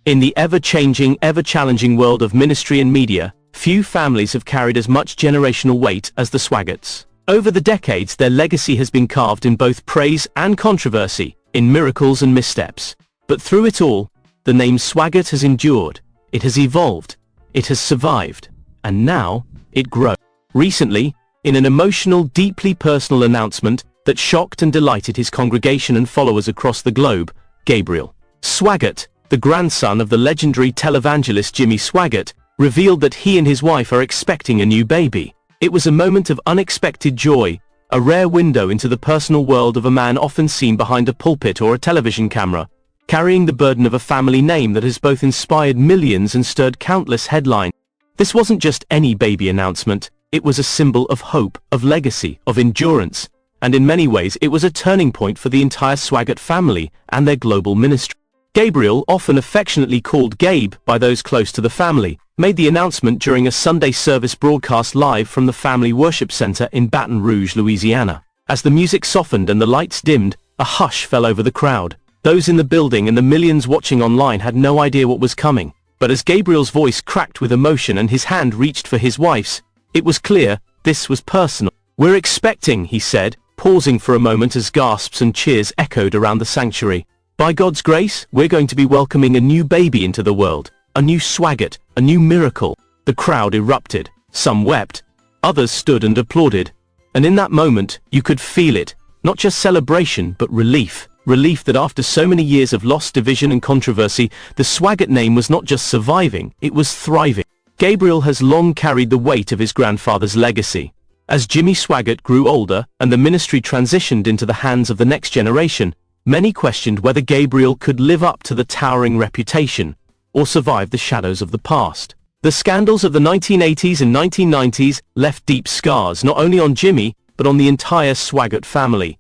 In the ever-changing, ever-challenging world of ministry and media, few families have carried as much generational weight as the Swaggarts. Over the decades, their legacy has been carved in both praise and controversy, in miracles and missteps. But through it all, the name Swaggart has endured, it has evolved, it has survived, and now, it grows. Recently, in an emotional, deeply personal announcement that shocked and delighted his congregation and followers across the globe, Gabriel Swaggart, the grandson of the legendary televangelist Jimmy Swaggart, revealed that he and his wife are expecting a new baby. It was a moment of unexpected joy, a rare window into the personal world of a man often seen behind a pulpit or a television camera, carrying the burden of a family name that has both inspired millions and stirred countless headlines. This wasn't just any baby announcement, it was a symbol of hope, of legacy, of endurance, and in many ways it was a turning point for the entire Swaggart family and their global ministry. Gabriel, often affectionately called Gabe by those close to the family, made the announcement during a Sunday service broadcast live from the family worship center in Baton Rouge, Louisiana. As the music softened and the lights dimmed, a hush fell over the crowd. Those in the building and the millions watching online had no idea what was coming. But as Gabriel's voice cracked with emotion and his hand reached for his wife's, it was clear this was personal. "We're expecting," he said, pausing for a moment as gasps and cheers echoed around the sanctuary. "By God's grace, we're going to be welcoming a new baby into the world, a new Swaggart, a new miracle." The crowd erupted. Some wept, others stood and applauded. And in that moment, you could feel it, not just celebration, but relief. Relief that after so many years of loss, division and controversy, the Swaggart name was not just surviving, it was thriving. Gabriel has long carried the weight of his grandfather's legacy. As Jimmy Swaggart grew older and the ministry transitioned into the hands of the next generation, many questioned whether Gabriel could live up to the towering reputation or survive the shadows of the past. The scandals of the 1980s and 1990s left deep scars not only on Jimmy, but on the entire Swaggart family.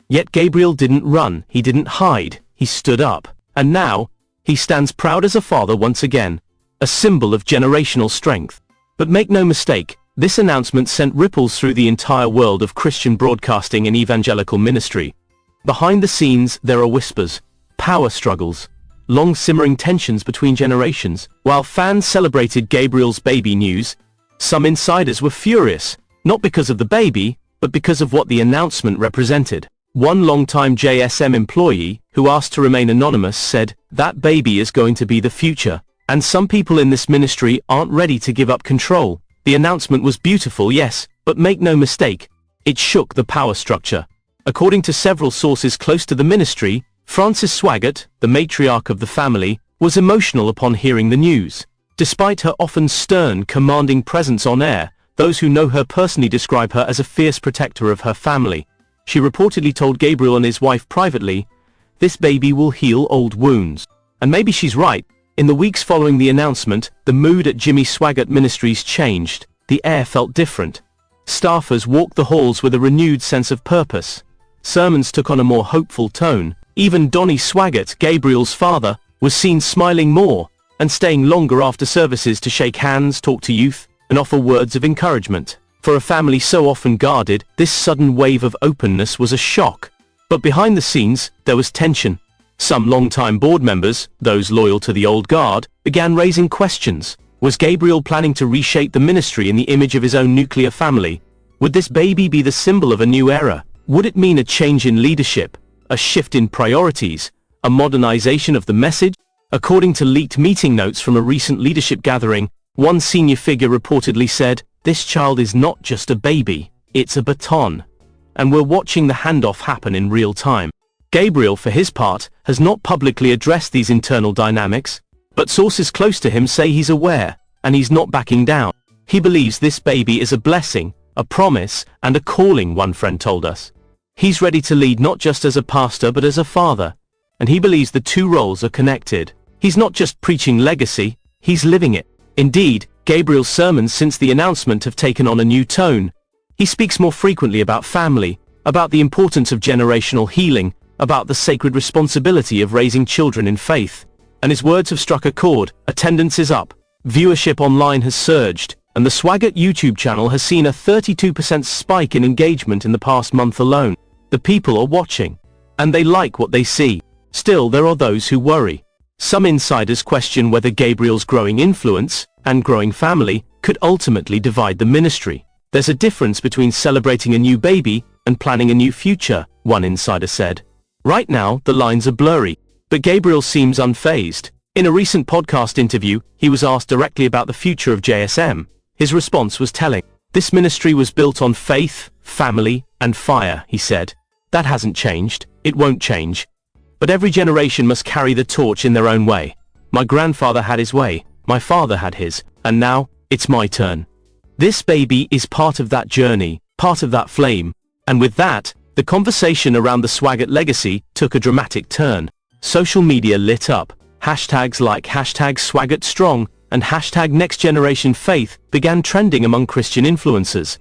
Yet Gabriel didn't run, he didn't hide, he stood up. And now, he stands proud as a father once again, a symbol of generational strength. But make no mistake, this announcement sent ripples through the entire world of Christian broadcasting and evangelical ministry. Behind the scenes, there are whispers, power struggles, long simmering tensions between generations. While fans celebrated Gabriel's baby news, some insiders were furious, not because of the baby, but because of what the announcement represented. One longtime JSM employee, who asked to remain anonymous, said, "That baby is going to be the future, and some people in this ministry aren't ready to give up control." The announcement was beautiful, yes, but make no mistake, it shook the power structure. According to several sources close to the ministry, Frances Swaggart, the matriarch of the family, was emotional upon hearing the news. Despite her often stern, commanding presence on air, those who know her personally describe her as a fierce protector of her family. She reportedly told Gabriel and his wife privately, "This baby will heal old wounds." And maybe she's right. In the weeks following the announcement, the mood at Jimmy Swaggart Ministries changed. The air felt different. Staffers walked the halls with a renewed sense of purpose. Sermons took on a more hopeful tone. Even Donnie Swaggart, Gabriel's father, was seen smiling more and staying longer after services to shake hands, talk to youth, and offer words of encouragement. For a family so often guarded, this sudden wave of openness was a shock. But behind the scenes, there was tension. Some long-time board members, those loyal to the old guard, began raising questions. Was Gabriel planning to reshape the ministry in the image of his own nuclear family? Would this baby be the symbol of a new era? Would it mean a change in leadership, a shift in priorities, a modernization of the message? According to leaked meeting notes from a recent leadership gathering, one senior figure reportedly said, "This child is not just a baby, it's a baton. And we're watching the handoff happen in real time." Gabriel, for his part, has not publicly addressed these internal dynamics, but sources close to him say he's aware, and he's not backing down. He believes this baby is a blessing, a promise, and a calling, one friend told us. He's ready to lead not just as a pastor but as a father, and he believes the two roles are connected. He's not just preaching legacy, he's living it. Indeed, Gabriel's sermons since the announcement have taken on a new tone. He speaks more frequently about family, about the importance of generational healing, about the sacred responsibility of raising children in faith. And his words have struck a chord. Attendance is up, viewership online has surged, and the Swaggart YouTube channel has seen a 32% spike in engagement in the past month alone. The people are watching, and they like what they see. Still, there are those who worry. Some insiders question whether Gabriel's growing influence and growing family could ultimately divide the ministry. There's a difference between celebrating a new baby and planning a new future, one insider said. Right now, the lines are blurry, but Gabriel seems unfazed. In a recent podcast interview, he was asked directly about the future of JSM. His response was telling. This ministry was built on faith, family, and fire, he said. That hasn't changed. It won't change. But every generation must carry the torch in their own way. My grandfather had his way, my father had his, and now, it's my turn. This baby is part of that journey, part of that flame. And with that, the conversation around the Swaggart legacy took a dramatic turn. Social media lit up. Hashtags like #SwaggartStrong and #NextGenerationFaith began trending among Christian influencers.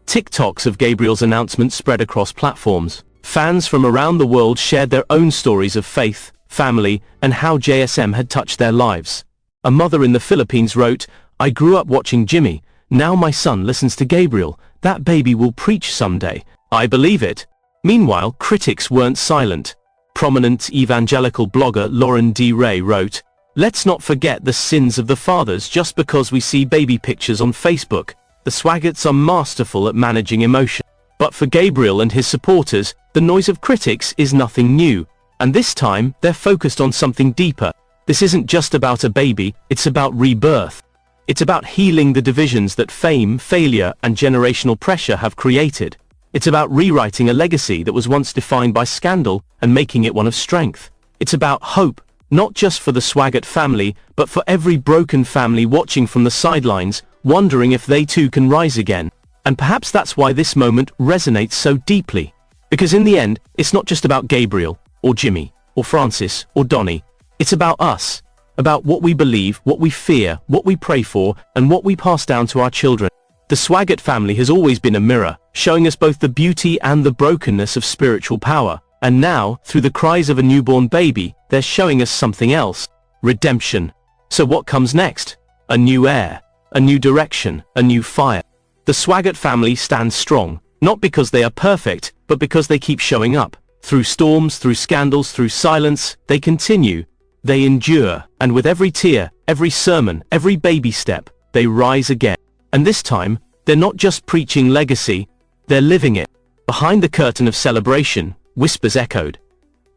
TikToks of Gabriel's announcement spread across platforms. Fans from around the world shared their own stories of faith, family, and how JSM had touched their lives. A mother in the Philippines wrote, "I grew up watching Jimmy. Now my son listens to Gabriel. That baby will preach someday. I believe it." Meanwhile, critics weren't silent. Prominent evangelical blogger Lauren D. Ray wrote, "Let's not forget the sins of the fathers just because we see baby pictures on Facebook. The Swaggarts are masterful at managing emotion." But for Gabriel and his supporters, the noise of critics is nothing new. And this time, they're focused on something deeper. This isn't just about a baby, it's about rebirth. It's about healing the divisions that fame, failure, and generational pressure have created. It's about rewriting a legacy that was once defined by scandal and making it one of strength. It's about hope, not just for the Swaggart family, but for every broken family watching from the sidelines, wondering if they too can rise again. And perhaps that's why this moment resonates so deeply. Because in the end, it's not just about Gabriel, or Jimmy, or Francis, or Donnie. It's about us. About what we believe, what we fear, what we pray for, and what we pass down to our children. The Swaggart family has always been a mirror, showing us both the beauty and the brokenness of spiritual power. And now, through the cries of a newborn baby, they're showing us something else. Redemption. So what comes next? A new era, a new direction, a new fire. The Swaggart family stands strong, not because they are perfect, but because they keep showing up. Through storms, through scandals, through silence, they continue. They endure, and with every tear, every sermon, every baby step, they rise again. And this time, they're not just preaching legacy, they're living it. Behind the curtain of celebration, whispers echoed.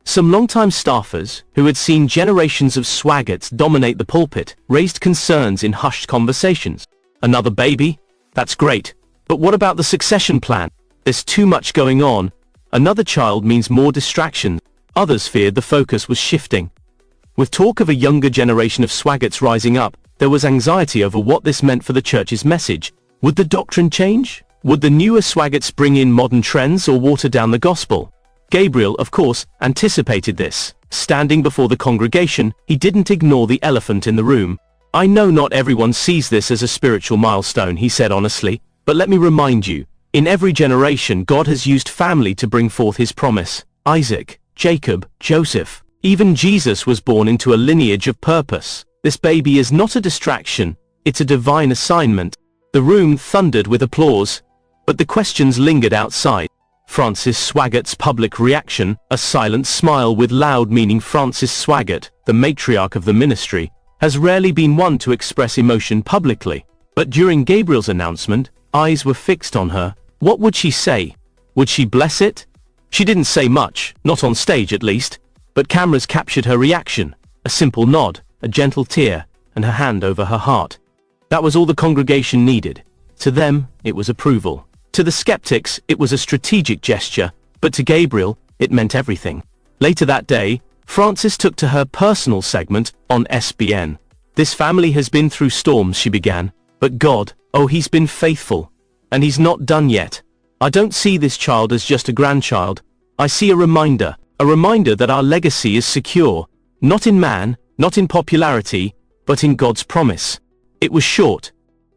Some longtime staffers, who had seen generations of Swaggarts dominate the pulpit, raised concerns in hushed conversations. Another baby? That's great. But what about the succession plan? There's too much going on. Another child means more distraction. Others feared the focus was shifting. With talk of a younger generation of Swaggarts rising up, there was anxiety over what this meant for the church's message. Would the doctrine change? Would the newer Swaggarts bring in modern trends or water down the gospel? Gabriel, of course, anticipated this. Standing before the congregation, he didn't ignore the elephant in the room. "I know not everyone sees this as a spiritual milestone," he said honestly, "but let me remind you, in every generation God has used family to bring forth his promise. Isaac, Jacob, Joseph. Even Jesus was born into a lineage of purpose. This baby is not a distraction, it's a divine assignment." The room thundered with applause, but the questions lingered outside. Francis Swaggart's public reaction, a silent smile with loud meaning. Francis Swaggart, the matriarch of the ministry, has rarely been one to express emotion publicly. But during Gabriel's announcement, eyes were fixed on her. What would she say? Would she bless it? She didn't say much, not on stage at least, but cameras captured her reaction. A simple nod, a gentle tear, and her hand over her heart. That was all the congregation needed. To them, it was approval. To the skeptics, it was a strategic gesture, but to Gabriel, it meant everything. Later that day, Frances took to her personal segment on SBN. "This family has been through storms," she began, "but God, oh, he's been faithful. And he's not done yet. I don't see this child as just a grandchild. I see a reminder that our legacy is secure, not in man, not in popularity, but in God's promise." It was short,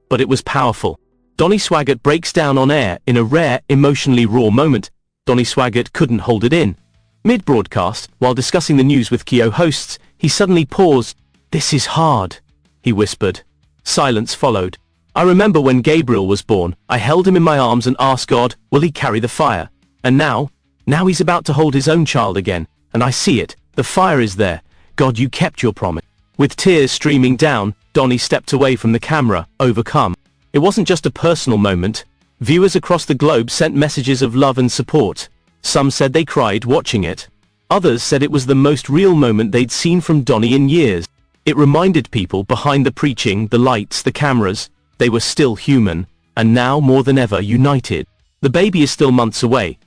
but it was powerful. Donnie Swaggart breaks down on air in a rare, emotionally raw moment. Donnie Swaggart couldn't hold it in. Mid-broadcast, while discussing the news with co-hosts, he suddenly paused. "This is hard," he whispered. Silence followed. "I remember when Gabriel was born, I held him in my arms and asked God, will he carry the fire? And now he's about to hold his own child again, and I see it. The fire is there. God, you kept your promise. With tears streaming down, Donnie stepped away from the camera, overcome. It wasn't just a personal moment. Viewers across the globe sent messages of love and support. Some said they cried watching it. Others said it was the most real moment they'd seen from Donnie in years. It reminded people behind the preaching, the lights, the cameras, they were still human, and now more than ever united. The baby is still months away,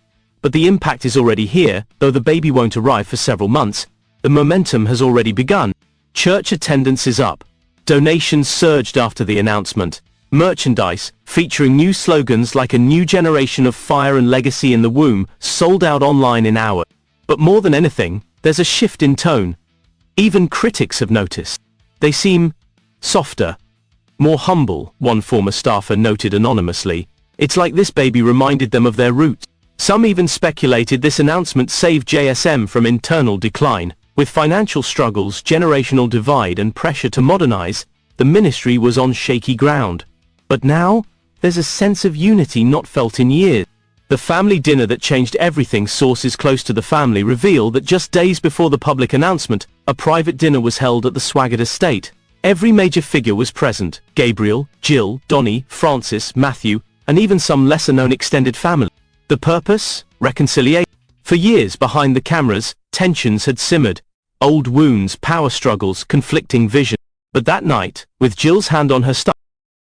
but the impact is already here. Though the baby won't arrive for several months, the momentum has already begun. Church attendance is up. Donations surged after the announcement. Merchandise, featuring new slogans like "A new generation of fire and legacy in the womb," sold out online in hours. But more than anything, there's a shift in tone. Even critics have noticed. They seem softer, more humble, one former staffer noted anonymously. It's like this baby reminded them of their roots. Some even speculated this announcement saved JSM from internal decline. With financial struggles, generational divide, and pressure to modernize, the ministry was on shaky ground. But now, there's a sense of unity not felt in years. The family dinner that changed everything. Sources close to the family reveal that just days before the public announcement, a private dinner was held at the Swaggart estate. Every major figure was present: Gabriel, Jill, Donnie, Francis, Matthew, and even some lesser-known extended family. The purpose? Reconciliation. For years behind the cameras, tensions had simmered. Old wounds, power struggles, conflicting vision. But that night, with Jill's hand on her stomach,